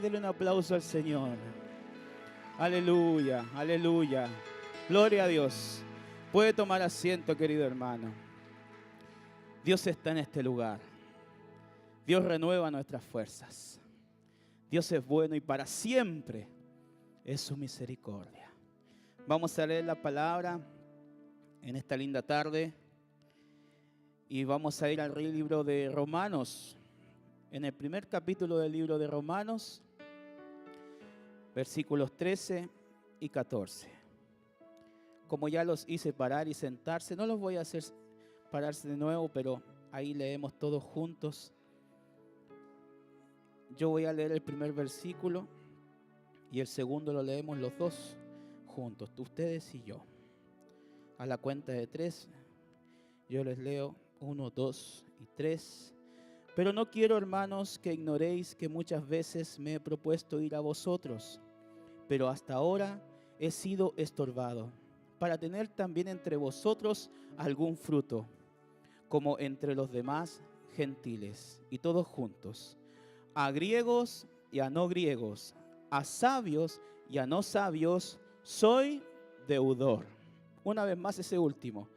Dele un aplauso al Señor. Aleluya, aleluya. Gloria a Dios. Puede tomar asiento, querido hermano. Dios está en este lugar. Dios renueva nuestras fuerzas. Dios es bueno y para siempre es su misericordia. Vamos a leer la palabra en esta linda tarde y vamos a ir al libro de Romanos. En el primer capítulo del libro de Romanos, versículos 13 y 14. Como ya los hice parar y sentarse, no los voy a hacer pararse de nuevo, pero ahí leemos todos juntos. Yo voy a leer el primer versículo y el segundo lo leemos los dos juntos, ustedes y yo. A la cuenta de 3, yo les leo 1, 2 y 3. Pero no quiero, hermanos, que ignoréis que muchas veces me he propuesto ir a vosotros, pero hasta ahora he sido estorbado, para tener también entre vosotros algún fruto, como entre los demás gentiles, y todos juntos, a griegos y a no griegos, a sabios y a no sabios, soy deudor. Una vez más ese último,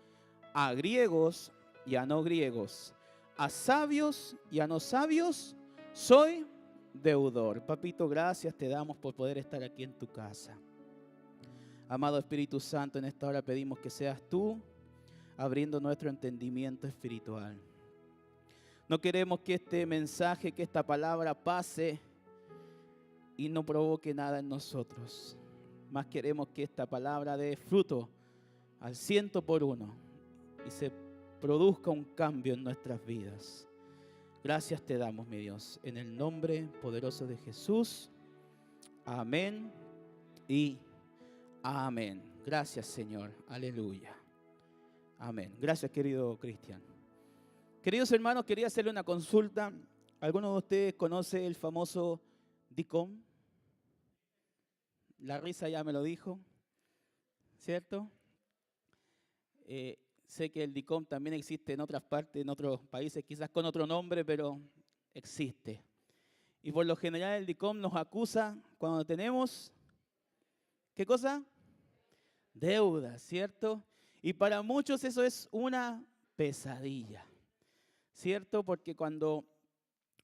a griegos y a no griegos, a sabios y a no sabios, soy deudor. Papito, gracias te damos por poder estar aquí en tu casa. Amado Espíritu Santo, en esta hora pedimos que seas tú abriendo nuestro entendimiento espiritual. No queremos que este mensaje, que esta palabra pase y no provoque nada en nosotros. Más queremos que esta palabra dé fruto al 100% y se produzca un cambio en nuestras vidas. Gracias te damos, mi Dios, en el nombre poderoso de Jesús. Amén y amén. Gracias, Señor. Aleluya. Amén. Gracias, querido Cristian. Queridos hermanos, quería hacerle una consulta. ¿Alguno de ustedes conoce el famoso DICOM? La risa ya me lo dijo, ¿cierto? Sé que el DICOM también existe en otras partes, en otros países, quizás con otro nombre, pero existe. Y por lo general el DICOM nos acusa cuando tenemos, ¿qué cosa? Deuda, ¿cierto? Y para muchos eso es una pesadilla, ¿cierto? Porque cuando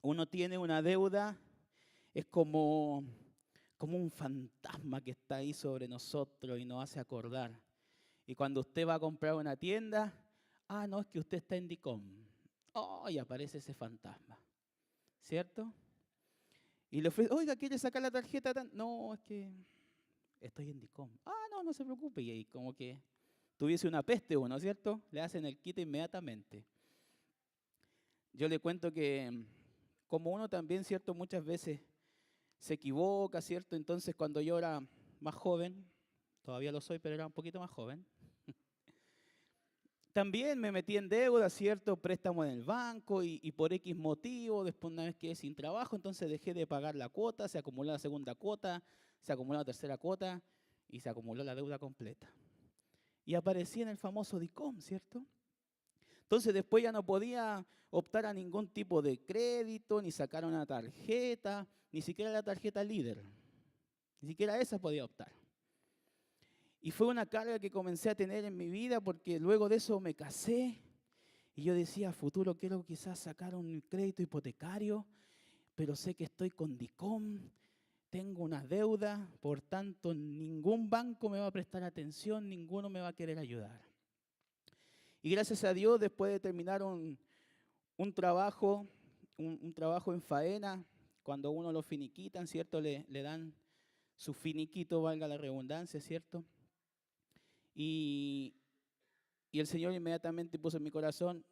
uno tiene una deuda es como un fantasma que está ahí sobre nosotros y nos hace acordar. Y cuando usted va a comprar una tienda, no, es que usted está en DICOM. Y aparece ese fantasma, ¿cierto? Y le ofrece, oiga, ¿quiere sacar la tarjeta? No, es que estoy en DICOM. No, no se preocupe. Y ahí como que tuviese una peste uno, ¿cierto? Le hacen el quite inmediatamente. Yo le cuento que como uno también, ¿cierto? Muchas veces se equivoca, ¿cierto? Entonces cuando yo era más joven, todavía lo soy, pero era un poquito más joven, también me metí en deuda, ¿cierto? Préstamo en el banco y por X motivo, después una vez quedé sin trabajo, entonces dejé de pagar la cuota, se acumuló la segunda cuota, se acumuló la tercera cuota y se acumuló la deuda completa. Y aparecí en el famoso DICOM, ¿cierto? Entonces después ya no podía optar a ningún tipo de crédito, ni sacar una tarjeta, ni siquiera la tarjeta líder. Ni siquiera esa podía optar. Y fue una carga que comencé a tener en mi vida porque luego de eso me casé y yo decía, a futuro quiero quizás sacar un crédito hipotecario, pero sé que estoy con DICOM, tengo una deuda, por tanto ningún banco me va a prestar atención, ninguno me va a querer ayudar. Y gracias a Dios, después de terminar un trabajo en faena, cuando uno lo finiquitan, ¿cierto? Le dan su finiquito, valga la redundancia, ¿cierto? Y el Señor inmediatamente puso en mi corazón,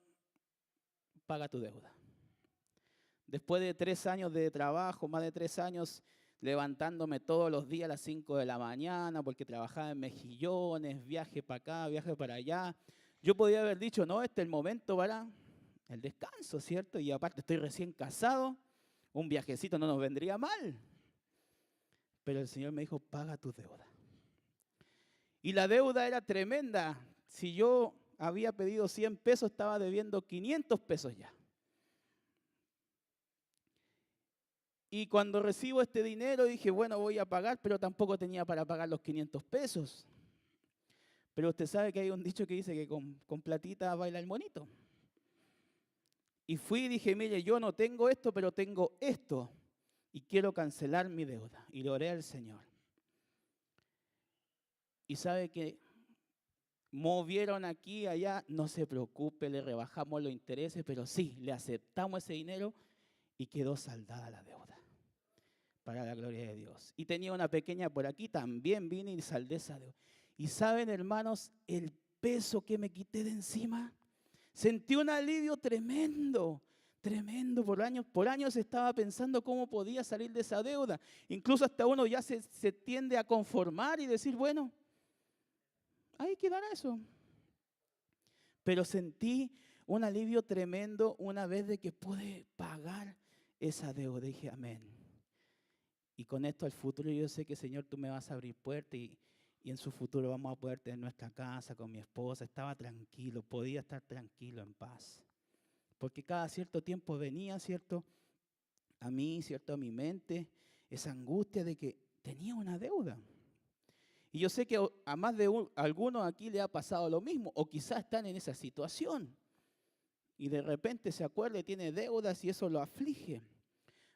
paga tu deuda. Después de 3 años de trabajo, más de 3 años levantándome todos los días a las 5 de la mañana, porque trabajaba en mejillones, viaje para acá, viaje para allá, yo podía haber dicho, no, este es el momento para el descanso, ¿cierto? Y aparte estoy recién casado, un viajecito no nos vendría mal. Pero el Señor me dijo, paga tu deuda. Y la deuda era tremenda. Si yo había pedido 100 pesos, estaba debiendo 500 pesos ya. Y cuando recibo este dinero dije, bueno, voy a pagar, pero tampoco tenía para pagar los 500 pesos. Pero usted sabe que hay un dicho que dice que con platita baila el monito. Y fui y dije, mire, yo no tengo esto, pero tengo esto. Y quiero cancelar mi deuda. Y le oré al Señor. Y sabe que movieron aquí, allá, no se preocupe, le rebajamos los intereses, pero sí, le aceptamos ese dinero y quedó saldada la deuda. Para la gloria de Dios. Y tenía una pequeña por aquí, también vine y saldé esa deuda. Y saben, hermanos, el peso que me quité de encima, sentí un alivio tremendo, tremendo. Por años estaba pensando cómo podía salir de esa deuda. Incluso hasta uno ya se tiende a conformar y decir, bueno, ahí quedará eso. Pero sentí un alivio tremendo una vez de que pude pagar esa deuda. Dije, amén. Y con esto al futuro yo sé que, Señor, tú me vas a abrir puertas y en su futuro vamos a poder tener nuestra casa con mi esposa. Estaba tranquilo, podía estar tranquilo, en paz. Porque cada cierto tiempo venía, ¿cierto? A mí, ¿cierto? A mi mente, esa angustia de que tenía una deuda. Y yo sé que a más de algunos aquí le ha pasado lo mismo, o quizás están en esa situación. Y de repente se acuerda y tiene deudas y eso lo aflige.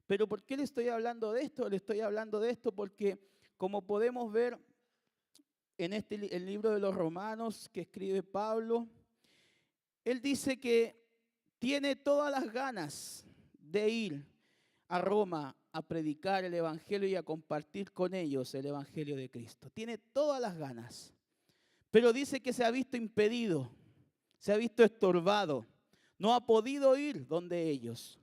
Pero ¿por qué le estoy hablando de esto? Le estoy hablando de esto porque, como podemos ver en el libro de los Romanos que escribe Pablo, él dice que tiene todas las ganas de ir a Roma a predicar el Evangelio y a compartir con ellos el Evangelio de Cristo. Tiene todas las ganas, pero dice que se ha visto impedido, se ha visto estorbado, no ha podido ir donde ellos.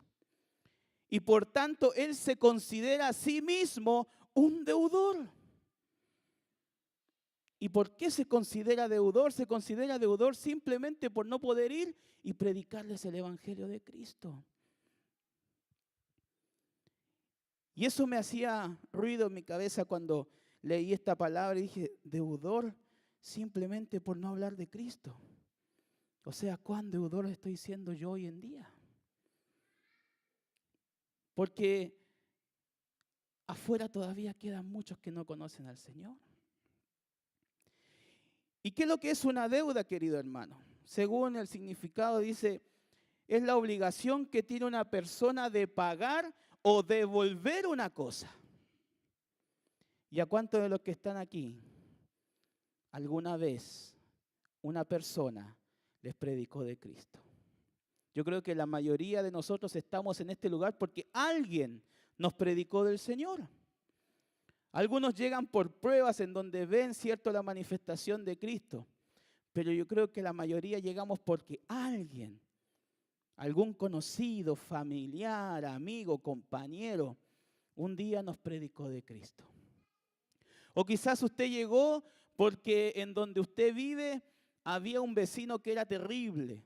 Y por tanto, él se considera a sí mismo un deudor. ¿Y por qué se considera deudor? Se considera deudor simplemente por no poder ir y predicarles el Evangelio de Cristo. Y eso me hacía ruido en mi cabeza cuando leí esta palabra y dije, deudor simplemente por no hablar de Cristo. O sea, ¿cuán deudor estoy siendo yo hoy en día? Porque afuera todavía quedan muchos que no conocen al Señor. ¿Y qué es lo que es una deuda, querido hermano? Según el significado dice, es la obligación que tiene una persona de pagar o devolver una cosa. ¿Y a cuántos de los que están aquí alguna vez una persona les predicó de Cristo? Yo creo que la mayoría de nosotros estamos en este lugar porque alguien nos predicó del Señor. Algunos llegan por pruebas en donde ven, cierto, la manifestación de Cristo. Pero yo creo que la mayoría llegamos porque alguien, algún conocido, familiar, amigo, compañero, un día nos predicó de Cristo. O quizás usted llegó porque en donde usted vive había un vecino que era terrible,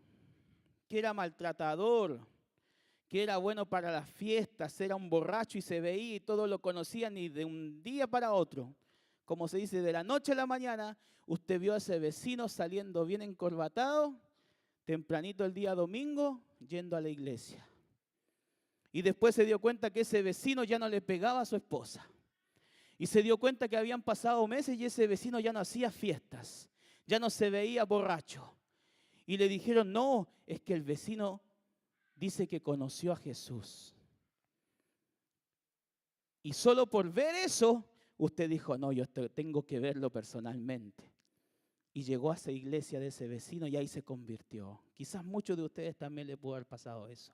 que era maltratador, que era bueno para las fiestas, era un borracho y se veía y todos lo conocían y de un día para otro, como se dice, de la noche a la mañana, usted vio a ese vecino saliendo bien encorbatado, tempranito el día domingo, yendo a la iglesia. Y después se dio cuenta que ese vecino ya no le pegaba a su esposa. Y se dio cuenta que habían pasado meses y ese vecino ya no hacía fiestas, ya no se veía borracho. Y le dijeron, no, es que el vecino dice que conoció a Jesús. Y solo por ver eso, usted dijo, no, yo tengo que verlo personalmente. Y llegó a esa iglesia de ese vecino y ahí se convirtió. Quizás muchos de ustedes también les pudo haber pasado eso.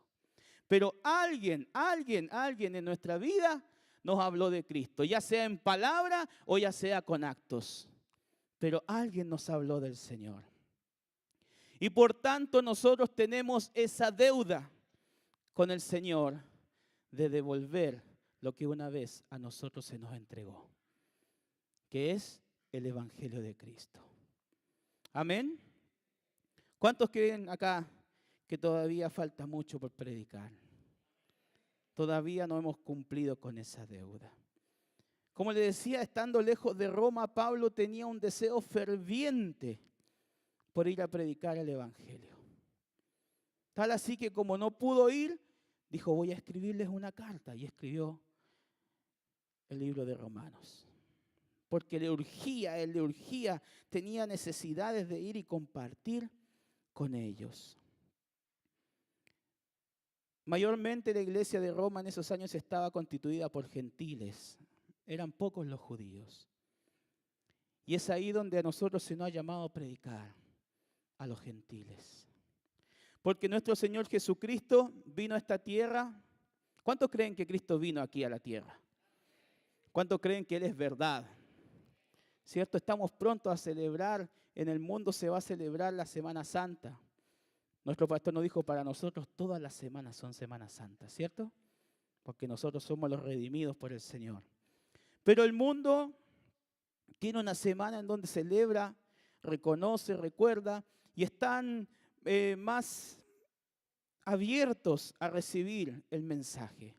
Pero alguien en nuestra vida nos habló de Cristo, ya sea en palabra o ya sea con actos. Pero alguien nos habló del Señor. Y por tanto nosotros tenemos esa deuda con el Señor de devolver lo que una vez a nosotros se nos entregó, que es el Evangelio de Cristo. Amén. ¿Cuántos creen acá que todavía falta mucho por predicar? Todavía no hemos cumplido con esa deuda. Como le decía, estando lejos de Roma, Pablo tenía un deseo ferviente por ir a predicar el Evangelio. Tal así que como no pudo ir, dijo, voy a escribirles una carta. Y escribió el libro de Romanos. Porque él le urgía, tenía necesidades de ir y compartir con ellos. Mayormente la iglesia de Roma en esos años estaba constituida por gentiles. Eran pocos los judíos. Y es ahí donde a nosotros se nos ha llamado a predicar a los gentiles. Porque nuestro Señor Jesucristo vino a esta tierra. ¿Cuántos creen que Cristo vino aquí a la tierra? ¿Cuántos creen que Él es verdad? ¿Cierto? Estamos prontos a celebrar, en el mundo se va a celebrar la Semana Santa. Nuestro pastor nos dijo, para nosotros todas las semanas son Semanas Santas, ¿cierto? Porque nosotros somos los redimidos por el Señor. Pero el mundo tiene una semana en donde celebra, reconoce, recuerda y están más abiertos a recibir el mensaje.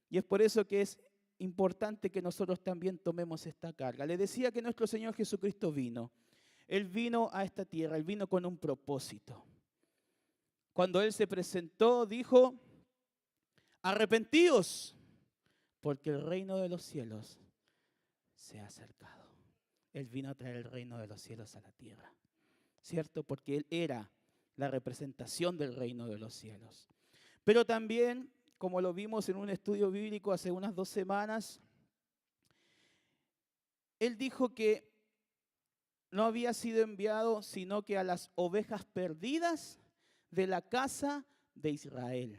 Y es por eso que es importante que nosotros también tomemos esta carga. Le decía que nuestro Señor Jesucristo vino. Él vino a esta tierra, Él vino con un propósito. Cuando Él se presentó, dijo, arrepentíos, porque el reino de los cielos se ha acercado. Él vino a traer el reino de los cielos a la tierra, ¿cierto? Porque Él era la representación del reino de los cielos. Pero también, como lo vimos en un estudio bíblico hace unas 2 semanas, Él dijo que no había sido enviado sino que a las ovejas perdidas de la casa de Israel.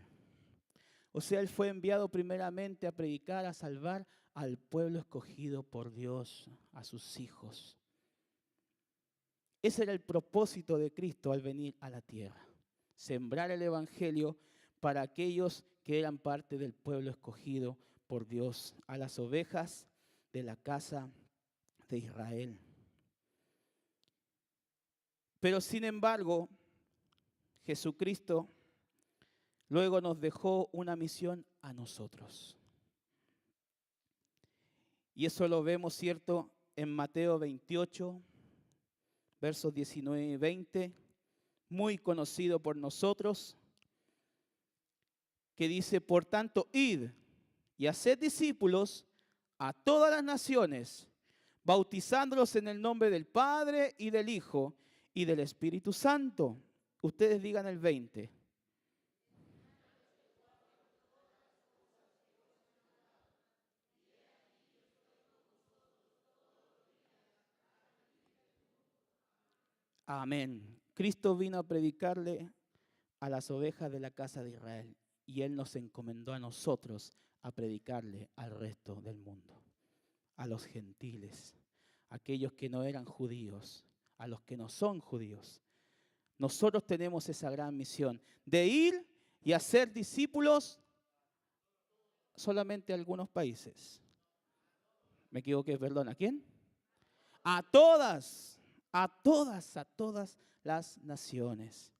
O sea, Él fue enviado primeramente a predicar, a salvar al pueblo escogido por Dios, a sus hijos. Ese era el propósito de Cristo al venir a la tierra. Sembrar el evangelio para aquellos que eran parte del pueblo escogido por Dios, a las ovejas de la casa de Israel. Pero sin embargo, Jesucristo luego nos dejó una misión a nosotros. Y eso lo vemos, ¿cierto?, en Mateo 28, versos 19 y 20, muy conocido por nosotros, que dice, por tanto, id y haced discípulos a todas las naciones, bautizándolos en el nombre del Padre y del Hijo y del Espíritu Santo. Ustedes digan el 20. Amén. Cristo vino a predicarle a las ovejas de la casa de Israel y Él nos encomendó a nosotros a predicarle al resto del mundo, a los gentiles, a aquellos que no eran judíos, a los que no son judíos. Nosotros tenemos esa gran misión de ir y hacer discípulos solamente a algunos países. ¿Me equivoqué? Perdón, ¿a quién? A todas las naciones.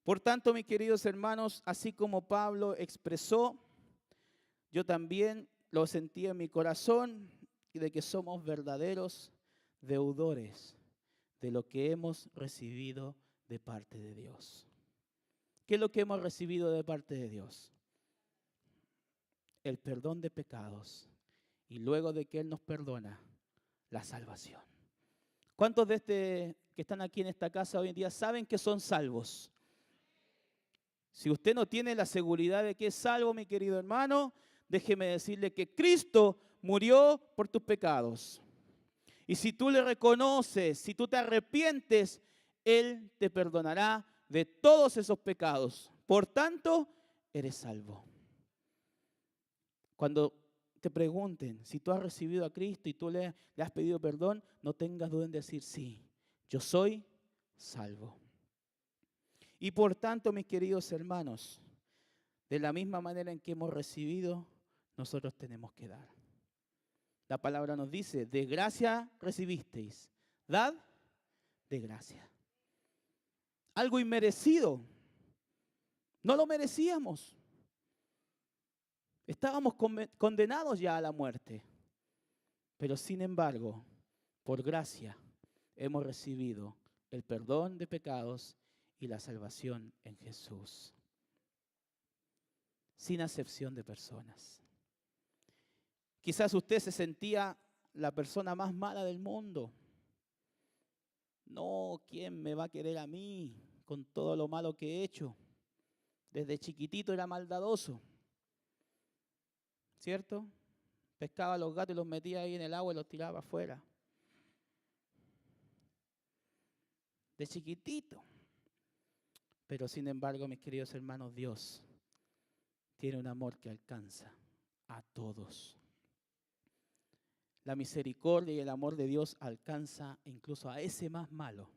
Por tanto, mis queridos hermanos, así como Pablo expresó, yo también lo sentí en mi corazón y de que somos verdaderos deudores de lo que hemos recibido de parte de Dios. ¿Qué es lo que hemos recibido de parte de Dios? El perdón de pecados y luego de que Él nos perdona, la salvación. ¿Cuántos que están aquí en esta casa hoy en día saben que son salvos? Si usted no tiene la seguridad de que es salvo, mi querido hermano, déjeme decirle que Cristo murió por tus pecados. Y si tú le reconoces, si tú te arrepientes, Él te perdonará de todos esos pecados. Por tanto, eres salvo. Cuando te pregunten si tú has recibido a Cristo y tú le has pedido perdón, no tengas duda en decir sí, yo soy salvo. Y por tanto, mis queridos hermanos, de la misma manera en que hemos recibido, nosotros tenemos que dar. La palabra nos dice, de gracia recibisteis, dad de gracia. Algo inmerecido, no lo merecíamos. Estábamos condenados ya a la muerte, pero sin embargo, por gracia hemos recibido el perdón de pecados y la salvación en Jesús, sin acepción de personas. Quizás usted se sentía la persona más mala del mundo. No, ¿quién me va a querer a mí con todo lo malo que he hecho? Desde chiquitito era maldadoso, ¿cierto? Pescaba a los gatos y los metía ahí en el agua y los tiraba afuera. De chiquitito. Pero sin embargo, mis queridos hermanos, Dios tiene un amor que alcanza a todos. La misericordia y el amor de Dios alcanza incluso a ese más malo.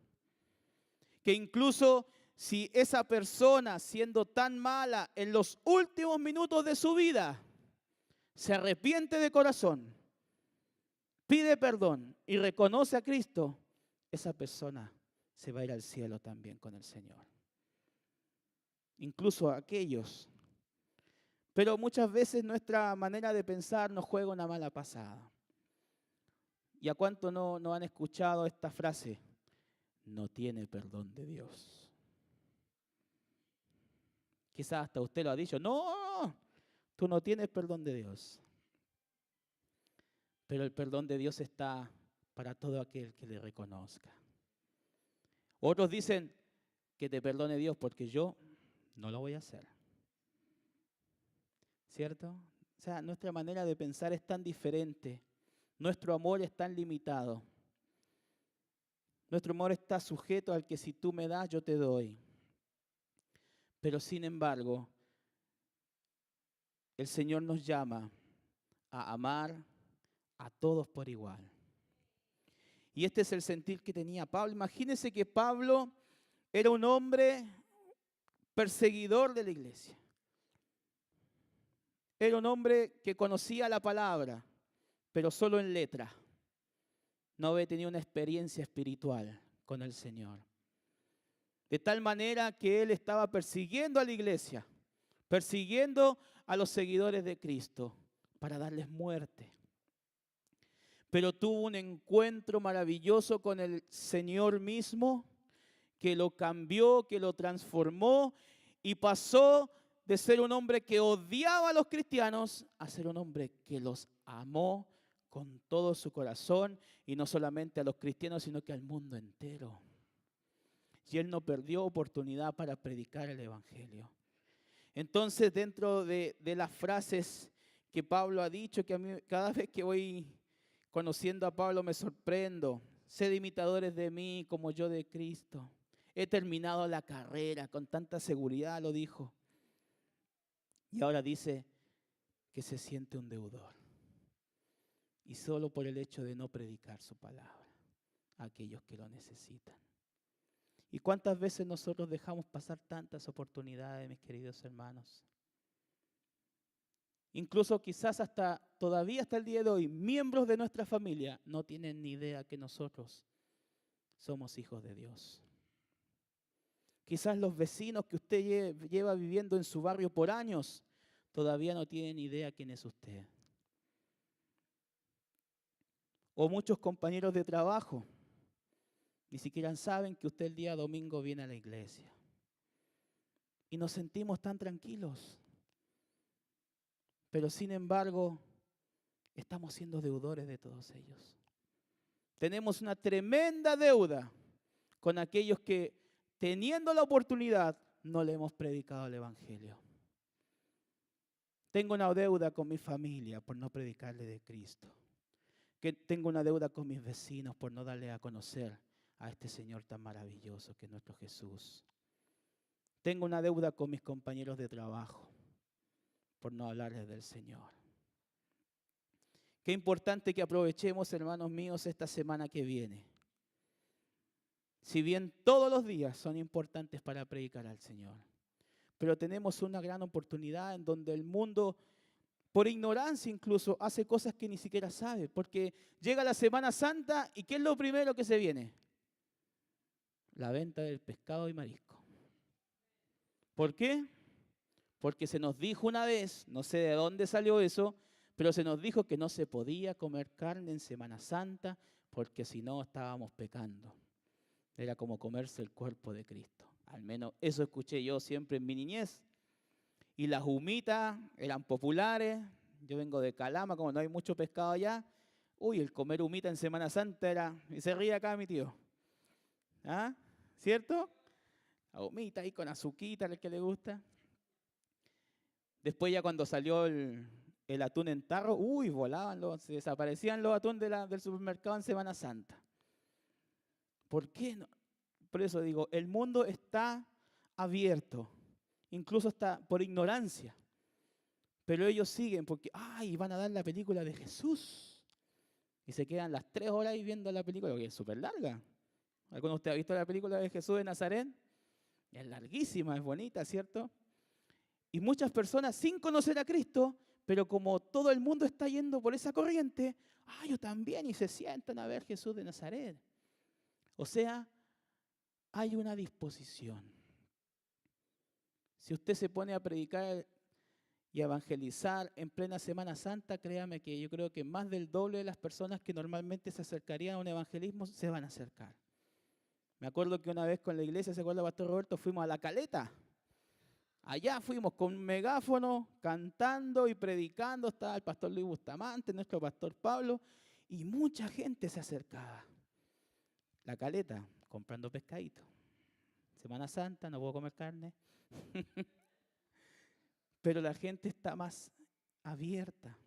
Que incluso si esa persona, siendo tan mala en los últimos minutos de su vida, se arrepiente de corazón, pide perdón y reconoce a Cristo, esa persona se va a ir al cielo también con el Señor. Incluso aquellos. Pero muchas veces nuestra manera de pensar nos juega una mala pasada. ¿Y a cuánto no han escuchado esta frase? No tiene perdón de Dios. Quizás hasta usted lo ha dicho. No, tú no tienes perdón de Dios. Pero el perdón de Dios está para todo aquel que le reconozca. Otros dicen que te perdone Dios porque yo no lo voy a hacer. ¿Cierto? O sea, nuestra manera de pensar es tan diferente. Nuestro amor es tan limitado. Nuestro amor está sujeto al que si tú me das, yo te doy. Pero sin embargo, el Señor nos llama a amar a todos por igual. Y este es el sentir que tenía Pablo. Imagínense que Pablo era un hombre perseguidor de la iglesia. Era un hombre que conocía la palabra, pero solo en letra. No había tenido una experiencia espiritual con el Señor. De tal manera que él estaba persiguiendo a la iglesia, persiguiendo a los seguidores de Cristo para darles muerte. Pero tuvo un encuentro maravilloso con el Señor mismo, que lo cambió, que lo transformó y pasó de ser un hombre que odiaba a los cristianos a ser un hombre que los amó con todo su corazón, y no solamente a los cristianos, sino que al mundo entero. Y él no perdió oportunidad para predicar el evangelio. Entonces, dentro de las frases que Pablo ha dicho, que a mí cada vez que voy conociendo a Pablo me sorprendo: sed imitadores de mí como yo de Cristo. He terminado la carrera, con tanta seguridad lo dijo. Y ahora dice que se siente un deudor. Y solo por el hecho de no predicar su palabra a aquellos que lo necesitan. ¿Y cuántas veces nosotros dejamos pasar tantas oportunidades, mis queridos hermanos? Incluso quizás todavía hasta el día de hoy, miembros de nuestra familia no tienen ni idea que nosotros somos hijos de Dios. Quizás los vecinos que usted lleva viviendo en su barrio por años todavía no tienen idea quién es usted. O muchos compañeros de trabajo ni siquiera saben que usted el día domingo viene a la iglesia. Y nos sentimos tan tranquilos. Pero sin embargo, estamos siendo deudores de todos ellos. Tenemos una tremenda deuda con aquellos que, teniendo la oportunidad, no le hemos predicado el evangelio. Tengo una deuda con mi familia por no predicarle de Cristo. Que tengo una deuda con mis vecinos por no darle a conocer a este Señor tan maravilloso que es nuestro Jesús. Tengo una deuda con mis compañeros de trabajo por no hablarles del Señor. Qué importante que aprovechemos, hermanos míos, esta semana que viene. Si bien todos los días son importantes para predicar al Señor, pero tenemos una gran oportunidad en donde el mundo, por ignorancia incluso, hace cosas que ni siquiera sabe, porque llega la Semana Santa y ¿qué es lo primero que se viene? La venta del pescado y marisco. ¿Por qué? Porque se nos dijo una vez, no sé de dónde salió eso, pero se nos dijo que no se podía comer carne en Semana Santa porque si no estábamos pecando. Era como comerse el cuerpo de Cristo. Al menos eso escuché yo siempre en mi niñez. Y las humitas eran populares, Yo vengo de Calama, como no hay mucho pescado allá. Uy, el comer humita en Semana Santa era... Y se ríe acá mi tío. ¿Ah? ¿Cierto? La humita ahí con azuquita, al que le gusta. Después ya cuando salió el atún en tarro, uy, volaban, se desaparecían los atunes del supermercado en Semana Santa. ¿Por qué no? Por eso digo, el mundo está abierto, incluso está por ignorancia. Pero ellos siguen porque, van a dar la película de Jesús. Y se quedan las 3 horas ahí viendo la película, que es súper larga. ¿Alguno de ustedes ha visto la película de Jesús de Nazaret? Es larguísima, es bonita, ¿cierto? Y muchas personas sin conocer a Cristo, pero como todo el mundo está yendo por esa corriente, yo también, y se sientan a ver Jesús de Nazaret. O sea, hay una disposición. Si usted se pone a predicar y a evangelizar en plena Semana Santa, créame que yo creo que más del doble de las personas que normalmente se acercarían a un evangelismo se van a acercar. Me acuerdo que una vez con la iglesia, ¿se acuerda, Pastor Roberto? Fuimos a La Caleta. Allá fuimos con un megáfono, cantando y predicando. Estaba el pastor Luis Bustamante, nuestro pastor Pablo, y mucha gente se acercaba. La Caleta, comprando pescadito. Semana Santa, no puedo comer carne. Pero la gente está más abierta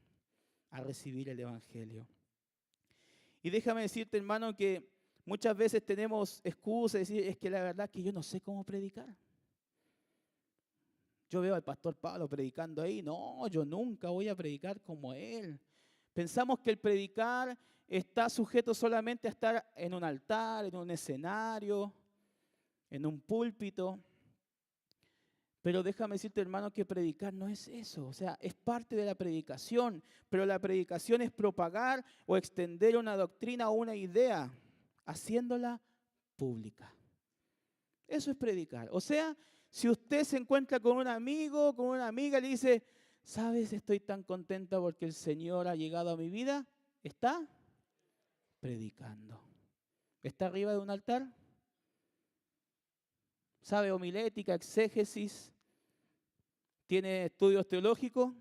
a recibir el evangelio. Y déjame decirte, hermano, que muchas veces tenemos excusas, decir, es que la verdad es que yo no sé cómo predicar. Yo veo al pastor Pablo predicando ahí, no, yo nunca voy a predicar como él. Pensamos que el predicar está sujeto solamente a estar en un altar, en un escenario, en un púlpito. Pero déjame decirte, hermano, que predicar no es eso. O sea, es parte de la predicación, pero la predicación es propagar o extender una doctrina o una idea, haciéndola pública. Eso es predicar. O sea, si usted se encuentra con un amigo, con una amiga, y le dice, ¿sabes? Estoy tan contenta porque el Señor ha llegado a mi vida. ¿Está? Predicando. ¿Está arriba de un altar? ¿Sabe homilética, exégesis? ¿Tiene estudios teológicos?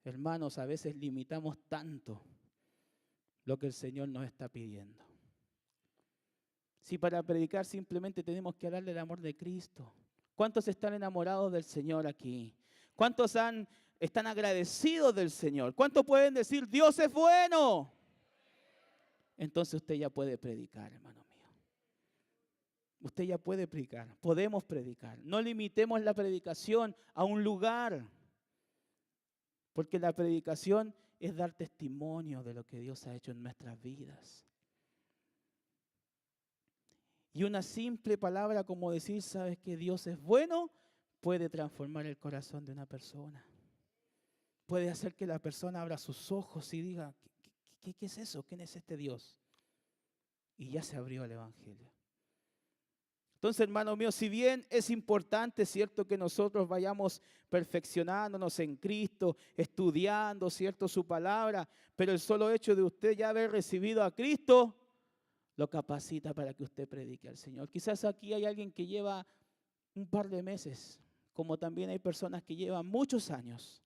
Hermanos, a veces limitamos tanto lo que el Señor nos está pidiendo. Si para predicar simplemente tenemos que hablarle del amor de Cristo. ¿Cuántos están enamorados del Señor aquí? ¿Cuántos están agradecidos del Señor? ¿Cuántos pueden decir, Dios es bueno? Entonces usted ya puede predicar, hermano mío. Usted ya puede predicar, podemos predicar. No limitemos la predicación a un lugar, porque la predicación es dar testimonio de lo que Dios ha hecho en nuestras vidas. Y una simple palabra como decir, ¿sabes que Dios es bueno? Puede transformar el corazón de una persona. Puede hacer que la persona abra sus ojos y diga, ¿qué es eso? ¿Quién es este Dios? Y ya se abrió el evangelio. Entonces, hermano mío, si bien es importante, cierto, que nosotros vayamos perfeccionándonos en Cristo, estudiando, cierto, su palabra, pero el solo hecho de usted ya haber recibido a Cristo lo capacita para que usted predique al Señor. Quizás aquí hay alguien que lleva un par de meses, como también hay personas que llevan muchos años,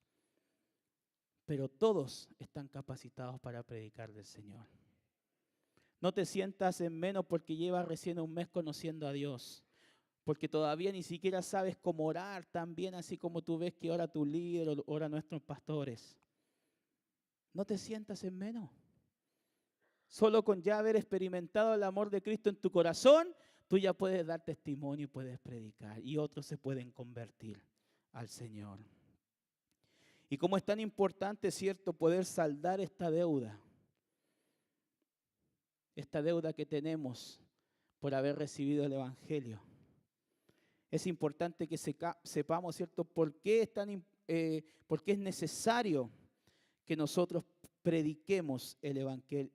pero todos están capacitados para predicar del Señor. No te sientas en menos porque llevas recién un mes conociendo a Dios, porque todavía ni siquiera sabes cómo orar tan bien así como tú ves que ora tu líder o ora nuestros pastores. No te sientas en menos. Solo con ya haber experimentado el amor de Cristo en tu corazón, tú ya puedes dar testimonio y puedes predicar y otros se pueden convertir al Señor. Y como es tan importante, cierto, poder saldar esta deuda que tenemos por haber recibido el Evangelio. Es importante que sepamos, ¿cierto?, por qué es necesario que nosotros prediquemos el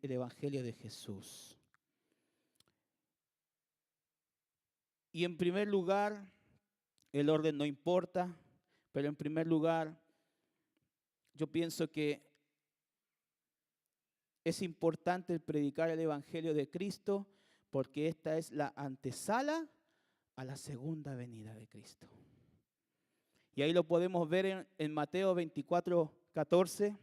Evangelio de Jesús. Y en primer lugar, el orden no importa, pero en primer lugar, yo pienso que es importante el predicar el Evangelio de Cristo porque esta es la antesala a la segunda venida de Cristo. Y ahí lo podemos ver en Mateo 24, 14,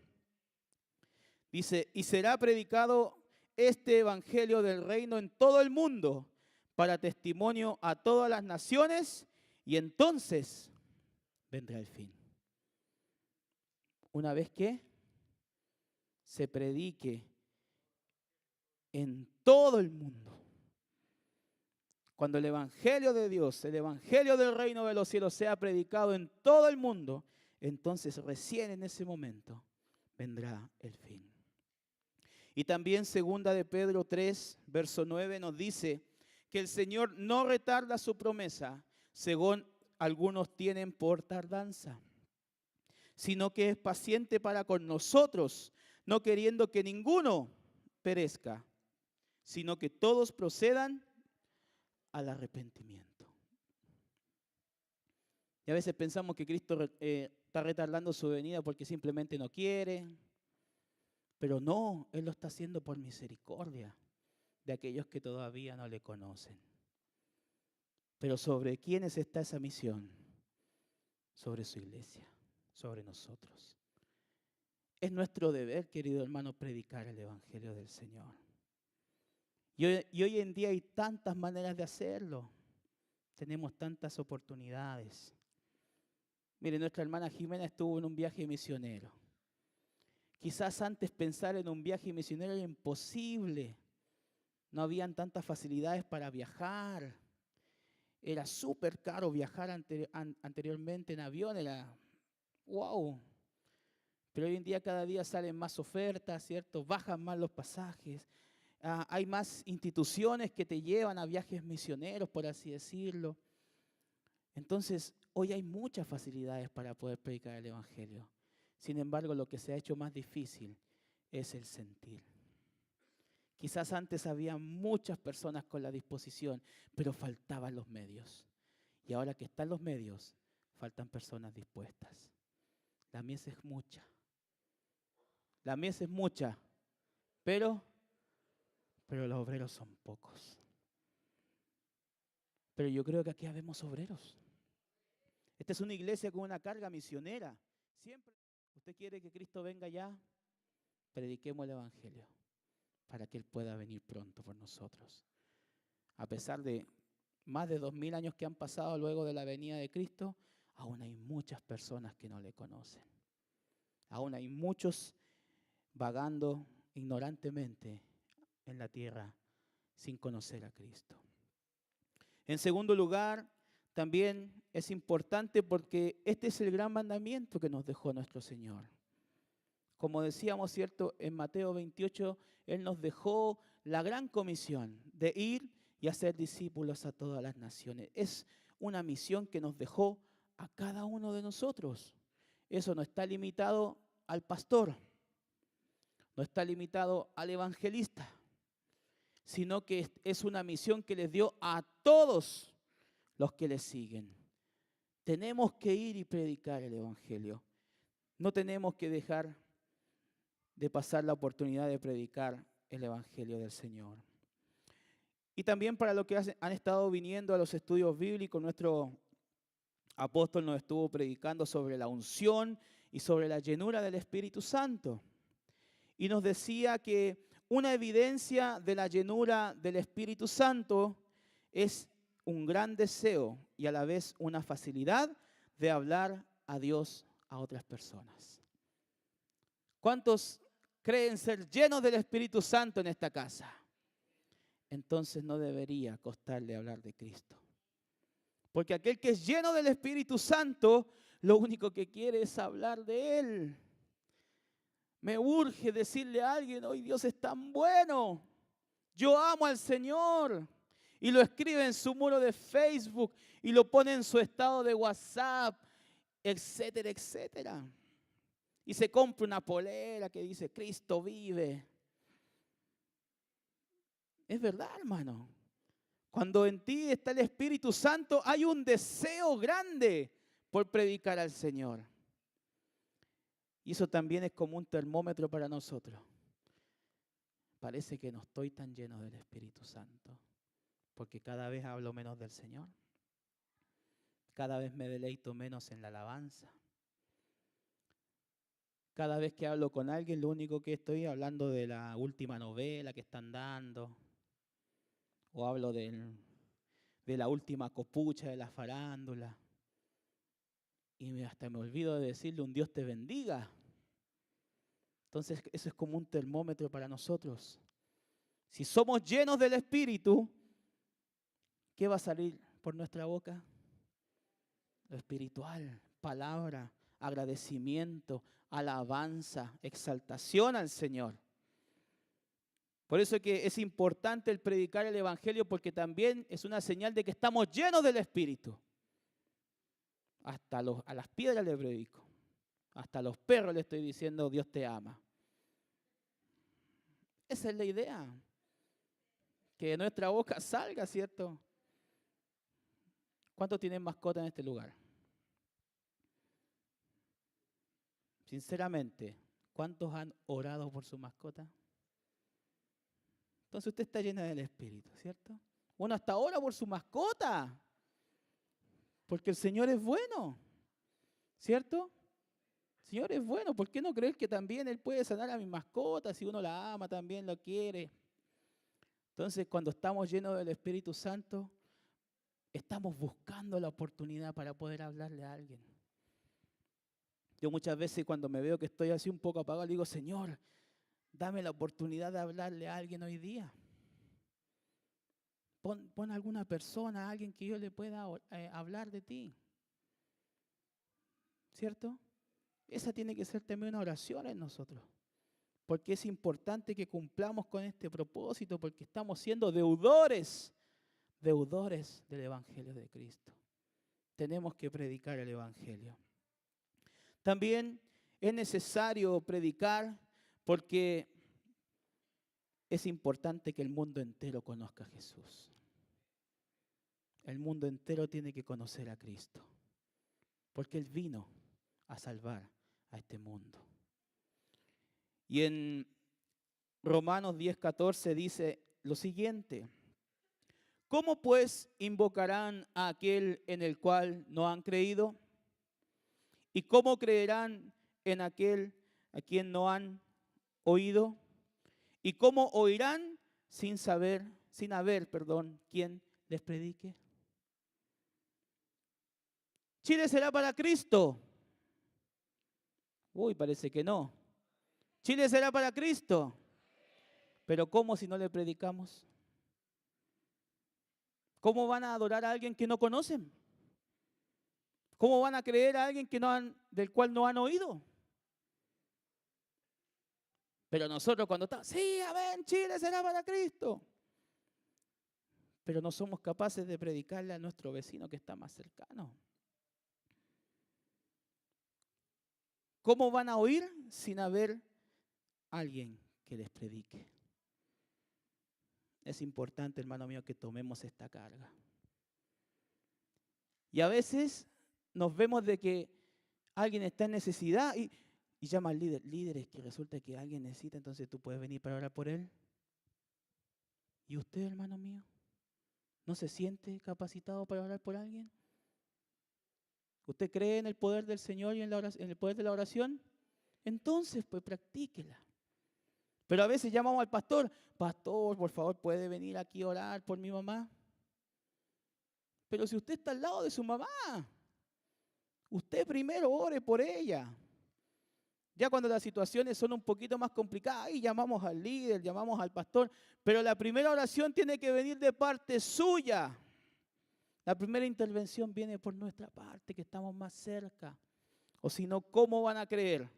dice, y será predicado este evangelio del reino en todo el mundo para testimonio a todas las naciones y entonces vendrá el fin. Una vez que se predique en todo el mundo. Cuando el evangelio de Dios, el evangelio del reino de los cielos sea predicado en todo el mundo, entonces recién en ese momento vendrá el fin. Y también segunda de Pedro 3, verso 9 nos dice que el Señor no retarda su promesa, según algunos tienen por tardanza, sino que es paciente para con nosotros, no queriendo que ninguno perezca, sino que todos procedan al arrepentimiento. Y a veces pensamos que Cristo está retardando su venida porque simplemente no quiere, pero no, Él lo está haciendo por misericordia de aquellos que todavía no le conocen. Pero ¿sobre quiénes está esa misión? Sobre su iglesia, sobre nosotros. Es nuestro deber, querido hermano, predicar el evangelio del Señor. Y hoy en día hay tantas maneras de hacerlo. Tenemos tantas oportunidades. Mire, nuestra hermana Jimena estuvo en un viaje misionero. Quizás antes pensar en un viaje misionero era imposible. No habían tantas facilidades para viajar. Era súper caro viajar anteriormente en avión. Era wow. Pero hoy en día cada día salen más ofertas, ¿cierto? Bajan más los pasajes. Hay más instituciones que te llevan a viajes misioneros, por así decirlo. Entonces, hoy hay muchas facilidades para poder predicar el evangelio. Sin embargo, lo que se ha hecho más difícil es el sentir. Quizás antes había muchas personas con la disposición, pero faltaban los medios. Y ahora que están los medios, faltan personas dispuestas. La mies es mucha. La mies es mucha, pero los obreros son pocos. Pero yo creo que aquí habemos obreros. Esta es una iglesia con una carga misionera. Siempre usted quiere que Cristo venga ya, prediquemos el evangelio para que Él pueda venir pronto por nosotros. A pesar de más de 2000 años que han pasado luego de la venida de Cristo, aún hay muchas personas que no le conocen. Aún hay muchos vagando ignorantemente en la tierra sin conocer a Cristo. En segundo lugar, también es importante porque este es el gran mandamiento que nos dejó nuestro Señor. Como decíamos, ¿cierto? En Mateo 28, Él nos dejó la gran comisión de ir y hacer discípulos a todas las naciones. Es una misión que nos dejó a cada uno de nosotros. Eso no está limitado al pastor, no está limitado al evangelista, sino que es una misión que les dio a todos los que le siguen. Tenemos que ir y predicar el evangelio. No tenemos que dejar de pasar la oportunidad de predicar el evangelio del Señor. Y también para los que han estado viniendo a los estudios bíblicos, nuestro apóstol nos estuvo predicando sobre la unción y sobre la llenura del Espíritu Santo. Y nos decía que una evidencia de la llenura del Espíritu Santo es un gran deseo y a la vez una facilidad de hablar a Dios a otras personas. ¿Cuántos creen ser llenos del Espíritu Santo en esta casa? Entonces no debería costarle hablar de Cristo. Porque aquel que es lleno del Espíritu Santo, lo único que quiere es hablar de Él. Me urge decirle a alguien, hoy Dios es tan bueno. Yo amo al Señor. Y lo escribe en su muro de Facebook y lo pone en su estado de WhatsApp, etcétera, etcétera. Y se compra una polera que dice, Cristo vive. Es verdad, hermano. Cuando en ti está el Espíritu Santo, hay un deseo grande por predicar al Señor. Y eso también es como un termómetro para nosotros. Parece que no estoy tan lleno del Espíritu Santo, porque cada vez hablo menos del Señor. Cada vez me deleito menos en la alabanza. Cada vez que hablo con alguien, lo único que estoy hablando de la última novela que están dando, o hablo de la última copucha de la farándula, y hasta me olvido de decirle un Dios te bendiga. Entonces eso es como un termómetro para nosotros. Si somos llenos del Espíritu, ¿qué va a salir por nuestra boca? Lo espiritual, palabra, agradecimiento, alabanza, exaltación al Señor. Por eso es que es importante el predicar el Evangelio, porque también es una señal de que estamos llenos del Espíritu. Hasta a las piedras le predico. Hasta a los perros le estoy diciendo Dios te ama. Esa es la idea. Que de nuestra boca salga, ¿cierto? ¿Cuántos tienen mascota en este lugar? Sinceramente, ¿cuántos han orado por su mascota? Entonces usted está llena del Espíritu, ¿cierto? Uno hasta ora por su mascota, porque el Señor es bueno, ¿cierto? El Señor es bueno, ¿por qué no creer que también Él puede sanar a mi mascota? Si uno la ama, también lo quiere. Entonces, cuando estamos llenos del Espíritu Santo, estamos buscando la oportunidad para poder hablarle a alguien. Yo muchas veces cuando me veo que estoy así un poco apagado, le digo, Señor, dame la oportunidad de hablarle a alguien hoy día. Pon alguna persona, a alguien que yo le pueda hablar de ti. ¿Cierto? Esa tiene que ser también una oración en nosotros. Porque es importante que cumplamos con este propósito, porque estamos siendo deudores del Evangelio de Cristo. Tenemos que predicar el Evangelio. También es necesario predicar porque es importante que el mundo entero conozca a Jesús. El mundo entero tiene que conocer a Cristo, porque Él vino a salvar a este mundo. Y en Romanos 10:14 dice lo siguiente: ¿cómo pues invocarán a aquel en el cual no han creído? ¿Y cómo creerán en aquel a quien no han oído? ¿Y cómo oirán sin haber, quien les predique? ¿Chile será para Cristo? Uy, parece que no. ¿Chile será para Cristo? Pero ¿cómo si no le predicamos? ¿Cómo van a adorar a alguien que no conocen? ¿Cómo van a creer a alguien del cual no han oído? Pero nosotros cuando estamos, sí, amén, Chile será para Cristo. Pero no somos capaces de predicarle a nuestro vecino que está más cercano. ¿Cómo van a oír sin haber alguien que les predique? Es importante, hermano mío, que tomemos esta carga. Y a veces nos vemos de que alguien está en necesidad y llama al líder. Líderes, que resulta que alguien necesita, entonces tú puedes venir para orar por él. ¿Y usted, hermano mío, no se siente capacitado para orar por alguien? ¿Usted cree en el poder del Señor y en el poder de la oración? Entonces, pues practíquela. Pero a veces llamamos al pastor, pastor, por favor, ¿puede venir aquí a orar por mi mamá? Pero si usted está al lado de su mamá, usted primero ore por ella. Ya cuando las situaciones son un poquito más complicadas, ahí llamamos al líder, llamamos al pastor, pero la primera oración tiene que venir de parte suya. La primera intervención viene por nuestra parte, que estamos más cerca. O si no, ¿cómo van a creer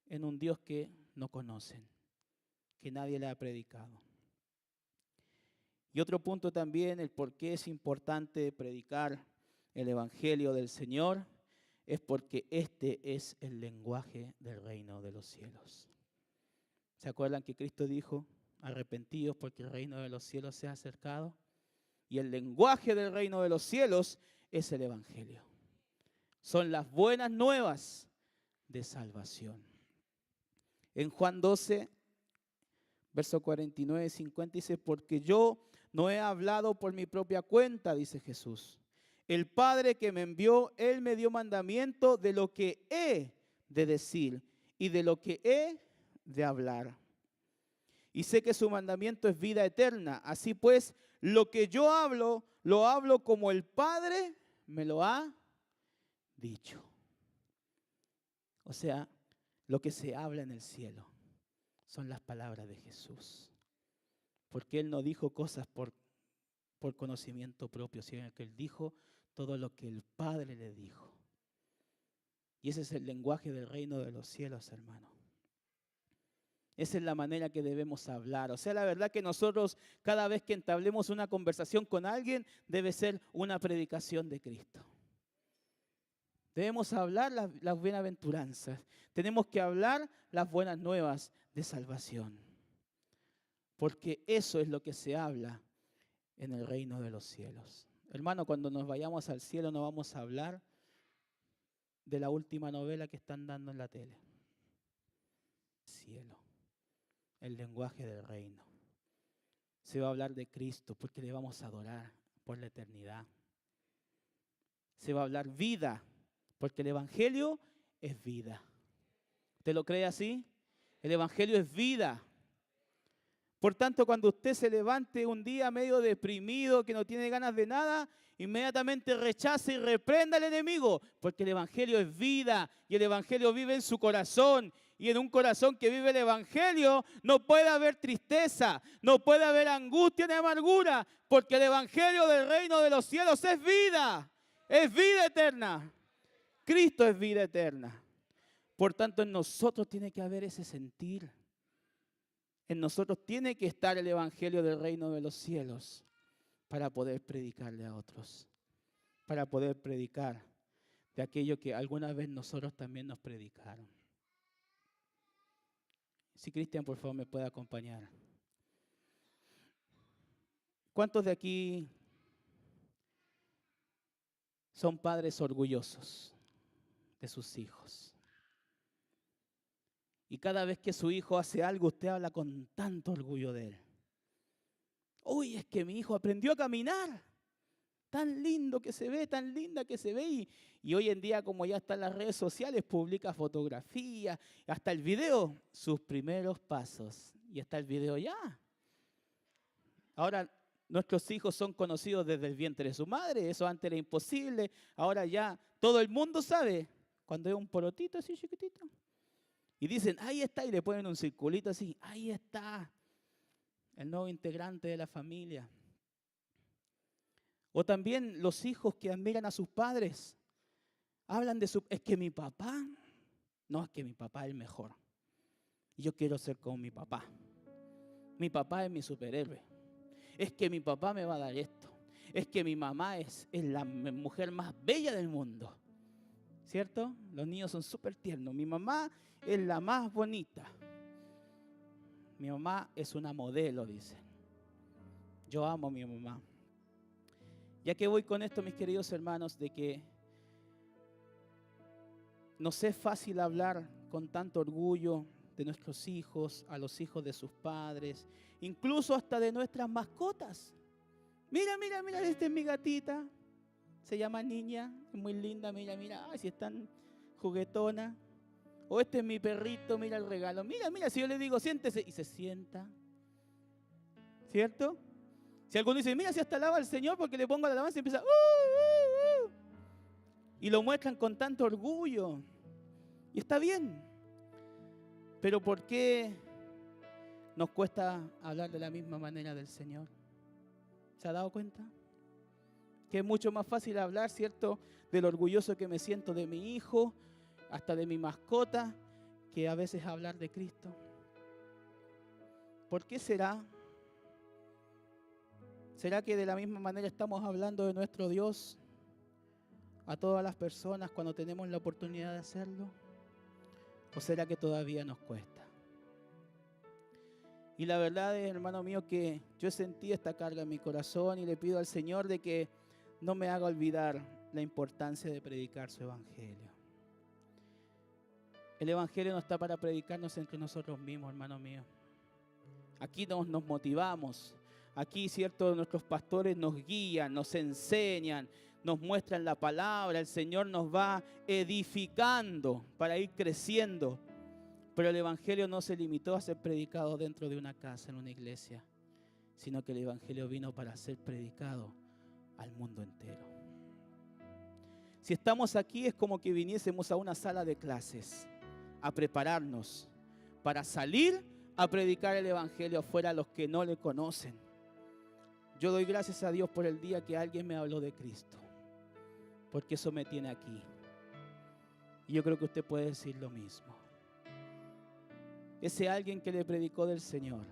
en un Dios que no conocen, que nadie le ha predicado? Y otro punto también, el por qué es importante predicar el Evangelio del Señor, es porque este es el lenguaje del reino de los cielos. ¿Se acuerdan que Cristo dijo, arrepentidos porque el reino de los cielos se ha acercado? Y el lenguaje del reino de los cielos es el Evangelio. Son las buenas nuevas de salvación. En Juan 12, verso 49 y 50 dice, porque yo no he hablado por mi propia cuenta, dice Jesús. El Padre que me envió, Él me dio mandamiento de lo que he de decir y de lo que he de hablar. Y sé que su mandamiento es vida eterna. Así pues, lo que yo hablo, lo hablo como el Padre me lo ha dicho. O sea, lo que se habla en el cielo son las palabras de Jesús. Porque Él no dijo cosas por conocimiento propio, sino que Él dijo todo lo que el Padre le dijo. Y ese es el lenguaje del reino de los cielos, hermano. Esa es la manera que debemos hablar. O sea, la verdad que nosotros cada vez que entablemos una conversación con alguien debe ser una predicación de Cristo. Debemos hablar las bienaventuranzas. Tenemos que hablar las buenas nuevas de salvación. Porque eso es lo que se habla en el reino de los cielos. Hermano, cuando nos vayamos al cielo no vamos a hablar de la última novela que están dando en la tele. Cielo. El lenguaje del reino. Se va a hablar de Cristo porque le vamos a adorar por la eternidad. Se va a hablar vida porque el Evangelio es vida. ¿Usted lo cree así? El Evangelio es vida. Por tanto, cuando usted se levante un día medio deprimido, que no tiene ganas de nada, inmediatamente rechace y reprenda al enemigo, porque el Evangelio es vida y el Evangelio vive en su corazón. Y en un corazón que vive el Evangelio no puede haber tristeza, no puede haber angustia ni amargura, porque el Evangelio del reino de los cielos es vida eterna. Cristo es vida eterna. Por tanto, en nosotros tiene que haber ese sentir. En nosotros tiene que estar el Evangelio del reino de los cielos para poder predicarle a otros, para poder predicar de aquello que alguna vez nosotros también nos predicaron. Si Cristian, por favor, me puede acompañar. ¿Cuántos de aquí son padres orgullosos de sus hijos? Y cada vez que su hijo hace algo, usted habla con tanto orgullo de él. Uy, es que mi hijo aprendió a caminar. Tan lindo que se ve, tan linda que se ve. Y hoy en día, como ya están las redes sociales, publica fotografías, hasta el video, sus primeros pasos. Y está el video ya. Ahora, nuestros hijos son conocidos desde el vientre de su madre. Eso antes era imposible. Ahora ya todo el mundo sabe cuando es un porotito así chiquitito. Y dicen, ahí está, y le ponen un circulito así. Ahí está el nuevo integrante de la familia. O también los hijos que admiran a sus padres. Hablan de es que mi papá, no, es que mi papá es el mejor. Y yo quiero ser como mi papá. Mi papá es mi superhéroe. Es que mi papá me va a dar esto. Es que mi mamá es la mujer más bella del mundo. ¿Cierto? Los niños son súper tiernos. Mi mamá es la más bonita. Mi mamá es una modelo, dicen. Yo amo a mi mamá. Ya que voy con esto, mis queridos hermanos, de que nos es fácil hablar con tanto orgullo de nuestros hijos, a los hijos de sus padres, incluso hasta de nuestras mascotas. Mira, esta es mi gatita, se llama Niña, es muy linda, mira, ay, si es tan juguetona. O este es mi perrito, mira el regalo. Mira, si yo le digo siéntese, y se sienta. ¿Cierto? Si alguno dice, mira, si hasta alaba al Señor porque le pongo la alabanza y empieza, y lo muestran con tanto orgullo. Y está bien. Pero ¿por qué nos cuesta hablar de la misma manera del Señor? ¿Se ha dado cuenta? Que es mucho más fácil hablar, ¿cierto?, del orgulloso que me siento de mi hijo, hasta de mi mascota, que a veces hablar de Cristo. ¿Por qué será? ¿Será que de la misma manera estamos hablando de nuestro Dios a todas las personas cuando tenemos la oportunidad de hacerlo? ¿O será que todavía nos cuesta? Y la verdad es, hermano mío, que yo sentí esta carga en mi corazón y le pido al Señor de que no me haga olvidar la importancia de predicar su evangelio. El evangelio no está para predicarnos entre nosotros mismos, hermano mío. Aquí nos motivamos. Aquí, cierto, nuestros pastores nos guían, nos enseñan, nos muestran la palabra. El Señor nos va edificando para ir creciendo. Pero el Evangelio no se limitó a ser predicado dentro de una casa, en una iglesia, sino que el Evangelio vino para ser predicado al mundo entero. Si estamos aquí es como que viniésemos a una sala de clases a prepararnos para salir a predicar el Evangelio afuera a los que no le conocen. Yo doy gracias a Dios por el día que alguien me habló de Cristo, porque eso me tiene aquí. Y yo creo que usted puede decir lo mismo. Ese alguien que le predicó del Señor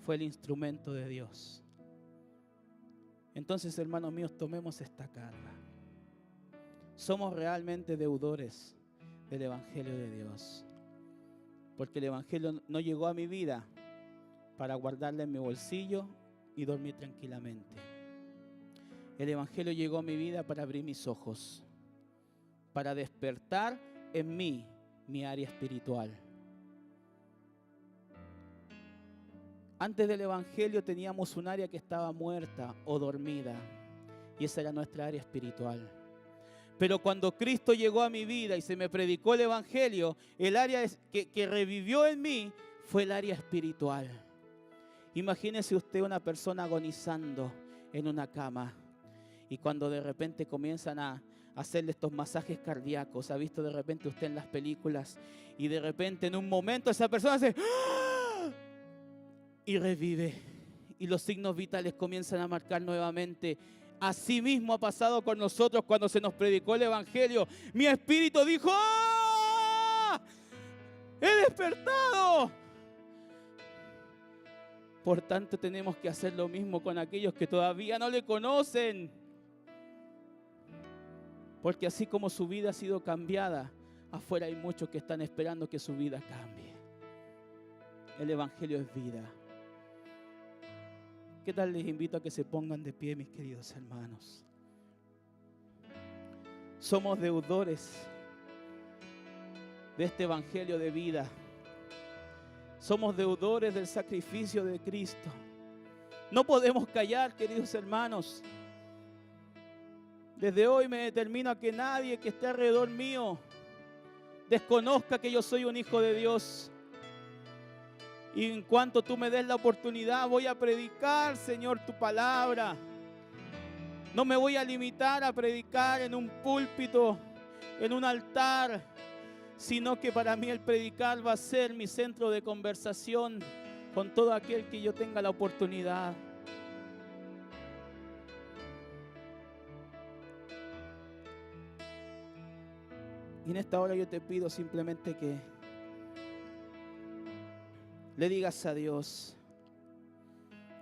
fue el instrumento de Dios. Entonces, hermanos míos, tomemos esta carga. Somos realmente deudores del Evangelio de Dios, porque el Evangelio no llegó a mi vida para guardarla en mi bolsillo y dormir tranquilamente. El Evangelio llegó a mi vida para abrir mis ojos, para despertar en mí mi área espiritual. Antes del Evangelio teníamos un área que estaba muerta o dormida, y esa era nuestra área espiritual. Pero cuando Cristo llegó a mi vida y se me predicó el Evangelio, el área que revivió en mí fue el área espiritual. Imagínese usted una persona agonizando en una cama, y cuando de repente comienzan a hacerle estos masajes cardíacos. ¿Ha visto de repente usted en las películas? Y de repente en un momento esa persona hace ¡ah! Y revive. Y los signos vitales comienzan a marcar nuevamente. Así mismo ha pasado con nosotros cuando se nos predicó el Evangelio. Mi espíritu dijo ¡ah! ¡He despertado! Por tanto, tenemos que hacer lo mismo con aquellos que todavía no le conocen. Porque así como su vida ha sido cambiada, afuera hay muchos que están esperando que su vida cambie. El Evangelio es vida. ¿Qué tal? Les invito a que se pongan de pie, mis queridos hermanos. Somos deudores de este Evangelio de vida. Somos deudores del sacrificio de Cristo. No podemos callar, queridos hermanos. Desde hoy me determino a que nadie que esté alrededor mío desconozca que yo soy un hijo de Dios. Y en cuanto tú me des la oportunidad, voy a predicar, Señor, tu palabra. No me voy a limitar a predicar en un púlpito, en un altar, sino que para mí el predicar va a ser mi centro de conversación con todo aquel que yo tenga la oportunidad. Y en esta hora yo te pido simplemente que le digas a Dios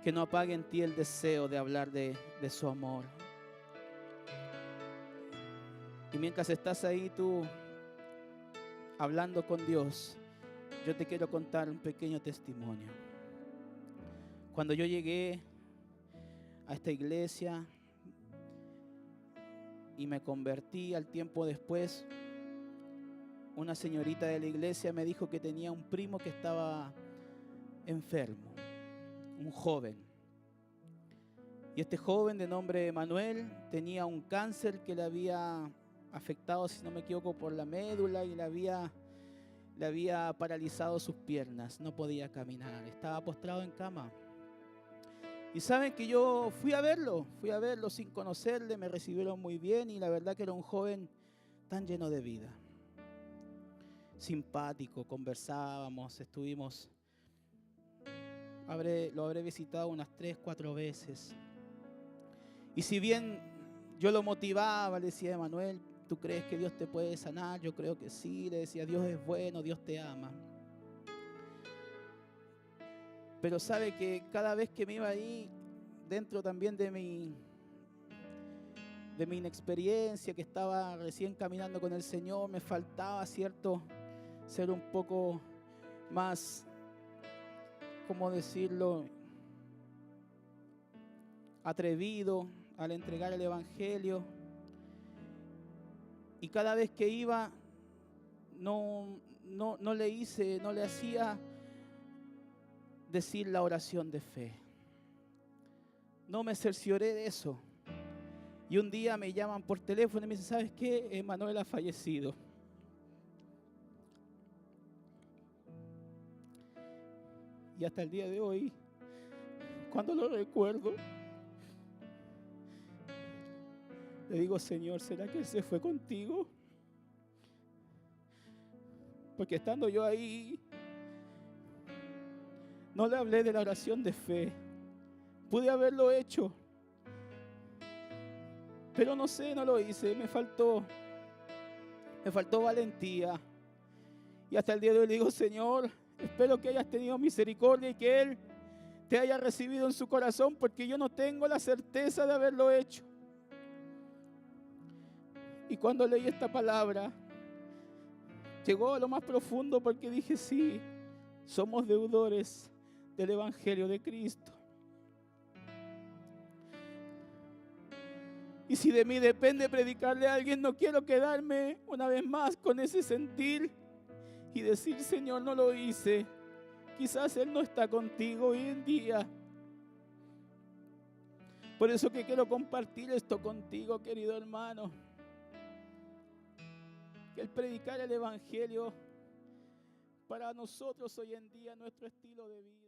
que no apague en ti el deseo de hablar de su amor. Y mientras estás ahí tú hablando con Dios, yo te quiero contar un pequeño testimonio. Cuando yo llegué a esta iglesia y me convertí al tiempo después, una señorita de la iglesia me dijo que tenía un primo que estaba enfermo, un joven. Y este joven de nombre Manuel tenía un cáncer que le había afectado, si no me equivoco, por la médula y le había paralizado sus piernas. No podía caminar, estaba postrado en cama. Y saben que yo fui a verlo sin conocerle, me recibieron muy bien y la verdad que era un joven tan lleno de vida. Simpático, conversábamos, estuvimos, lo habré visitado unas 3-4 veces. Y si bien yo lo motivaba, le decía, Emanuel, ¿tú crees que Dios te puede sanar? Yo creo que sí, le decía, Dios es bueno, Dios te ama. Pero sabe que cada vez que me iba ahí, dentro también de mi inexperiencia, que estaba recién caminando con el Señor, me faltaba ser un poco más, ¿cómo decirlo?, atrevido al entregar el Evangelio. Y cada vez que iba, no le hacía decir la oración de fe. No me cercioré de eso. Y un día me llaman por teléfono y me dicen, ¿sabes qué? Emanuel ha fallecido. Y hasta el día de hoy, cuando lo recuerdo, le digo, Señor, ¿será que Él se fue contigo? Porque estando yo ahí, no le hablé de la oración de fe. Pude haberlo hecho, pero no sé, no lo hice. Me faltó valentía. Y hasta el día de hoy le digo, Señor, espero que hayas tenido misericordia y que Él te haya recibido en su corazón, porque yo no tengo la certeza de haberlo hecho. Y cuando leí esta palabra, llegó a lo más profundo, porque dije, sí, somos deudores del Evangelio de Cristo. Y si de mí depende predicarle a alguien, no quiero quedarme una vez más con ese sentir y decir, Señor, no lo hice. Quizás Él no está contigo hoy en día. Por eso que quiero compartir esto contigo, querido hermano. Que el predicar el Evangelio para nosotros hoy en día, nuestro estilo de vida.